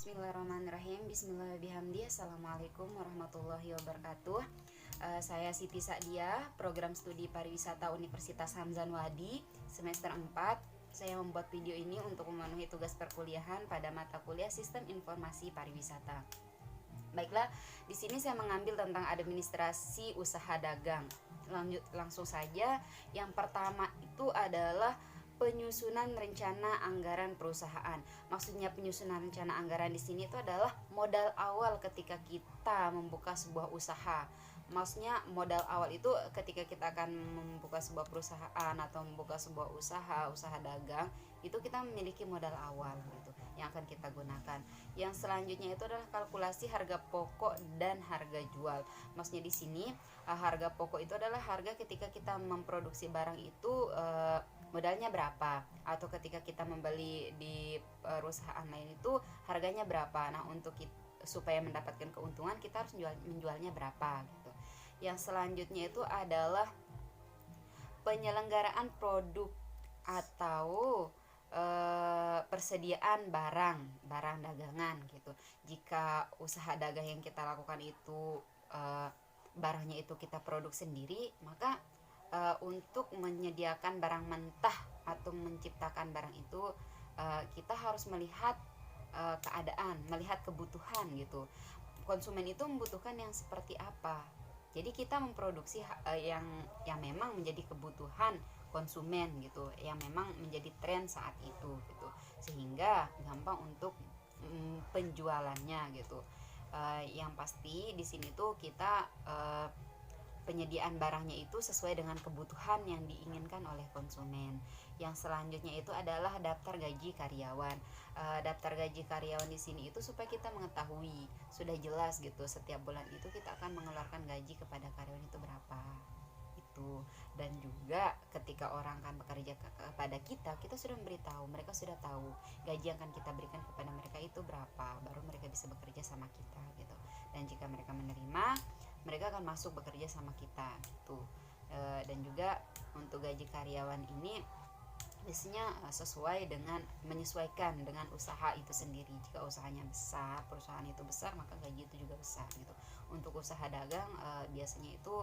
Bismillahirrahmanirrahim. Bismillahirrahmanirrahim. Assalamualaikum warahmatullahi wabarakatuh. Saya Siti Sa'diah, program studi pariwisata Universitas Hamzah Wadi, semester 4. Saya membuat video ini untuk memenuhi tugas perkuliahan pada mata kuliah Sistem Informasi Pariwisata. Baiklah, di sini saya mengambil tentang administrasi usaha dagang. Langsung saja. Yang pertama itu adalah penyusunan rencana anggaran perusahaan. Maksudnya penyusunan rencana anggaran di sini itu adalah modal awal ketika kita membuka sebuah usaha. Maksudnya modal awal itu ketika kita akan membuka sebuah perusahaan atau membuka sebuah usaha dagang, itu kita memiliki modal awal gitu yang akan kita gunakan. Yang selanjutnya itu adalah kalkulasi harga pokok dan harga jual. Maksudnya di sini harga pokok itu adalah harga ketika kita memproduksi barang itu modalnya berapa, atau ketika kita membeli di perusahaan lain itu harganya berapa. Nah, untuk supaya mendapatkan keuntungan kita harus menjualnya berapa gitu. Yang selanjutnya itu adalah penyelenggaraan produk atau persediaan barang dagangan gitu. Jika usaha dagang yang kita lakukan itu barangnya itu kita produk sendiri, maka untuk menyediakan barang mentah atau menciptakan barang itu kita harus melihat keadaan, melihat kebutuhan gitu. Konsumen itu membutuhkan yang seperti apa. Jadi kita memproduksi yang memang menjadi kebutuhan konsumen gitu, yang memang menjadi tren saat itu gitu, sehingga gampang untuk penjualannya gitu. Yang pasti di sini tuh kita penyediaan barangnya itu sesuai dengan kebutuhan yang diinginkan oleh konsumen. Yang selanjutnya itu adalah daftar gaji karyawan. Daftar gaji karyawan di sini itu supaya kita mengetahui sudah jelas gitu setiap bulan itu kita akan mengeluarkan gaji kepada karyawan itu berapa. Itu. Dan juga ketika orang akan bekerja kepada kita sudah memberitahu, mereka sudah tahu gaji yang akan kita berikan kepada mereka itu berapa, baru mereka bisa bekerja sama kita gitu. Dan jika mereka menerima, mereka akan masuk bekerja sama kita gitu. Dan juga untuk gaji karyawan ini biasanya sesuai dengan menyesuaikan dengan usaha itu sendiri. Jika usahanya besar, perusahaan itu besar, maka gaji itu juga besar gitu. Untuk usaha dagang biasanya itu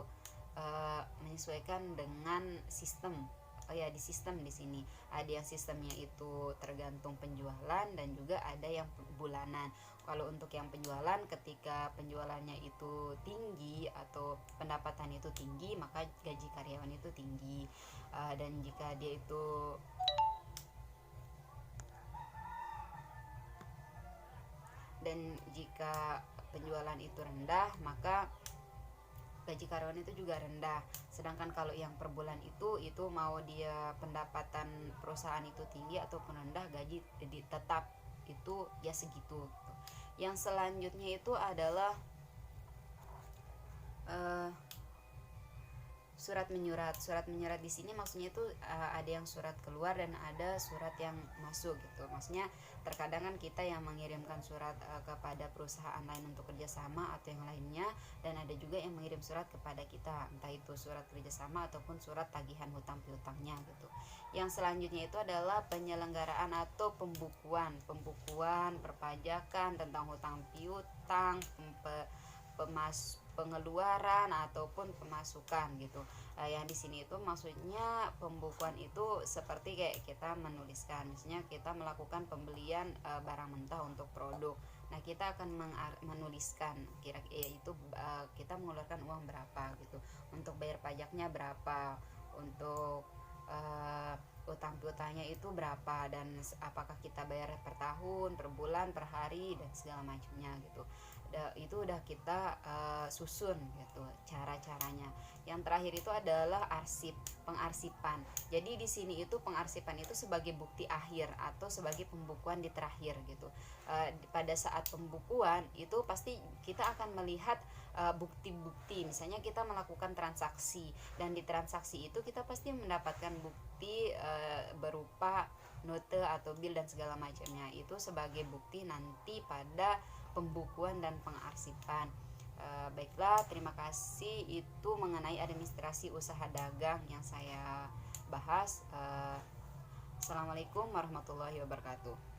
menyesuaikan dengan sistem. Di sistem di sini ada yang sistemnya itu tergantung penjualan dan juga ada yang bulanan. Kalau untuk yang penjualan, ketika penjualannya itu tinggi atau pendapatan itu tinggi, maka gaji karyawan itu tinggi. Dan jika dia itu jika penjualan itu rendah, maka gaji karyawan itu juga rendah. Sedangkan kalau yang per bulan itu mau dia pendapatan perusahaan itu tinggi ataupun rendah, gaji tetap itu ya segitu gitu. Yang selanjutnya itu adalah surat menyurat di sini maksudnya itu ada yang surat keluar dan ada surat yang masuk gitu. Maksudnya terkadang kan kita yang mengirimkan surat kepada perusahaan lain untuk kerjasama atau yang lainnya, dan ada juga yang mengirim surat kepada kita, entah itu surat kerjasama ataupun surat tagihan hutang piutangnya gitu. Yang selanjutnya itu adalah penyelenggaraan atau pembukuan perpajakan tentang hutang piutang, pengeluaran ataupun pemasukan gitu. Yang di sini itu maksudnya pembukuan itu seperti kayak kita menuliskan, misalnya kita melakukan pembelian barang mentah untuk produk. Nah, kita akan menuliskan kira-kira itu kita mengeluarkan uang berapa gitu, untuk bayar pajaknya berapa, untuk utang piutangnya itu berapa, dan apakah kita bayar per tahun, per bulan, per hari, dan segala macamnya gitu. Itu udah kita susun gitu cara-caranya. Yang terakhir itu adalah pengarsipan. Jadi di sini itu pengarsipan itu sebagai bukti akhir atau sebagai pembukuan di terakhir gitu. Pada saat pembukuan itu pasti kita akan melihat bukti-bukti. Misalnya kita melakukan transaksi, dan di transaksi itu kita pasti mendapatkan bukti berupa note atau bil dan segala macamnya. Itu sebagai bukti nanti pada pembukuan dan pengarsipan. Baiklah, terima kasih. Itu mengenai administrasi usaha dagang yang saya bahas. Assalamualaikum warahmatullahi wabarakatuh.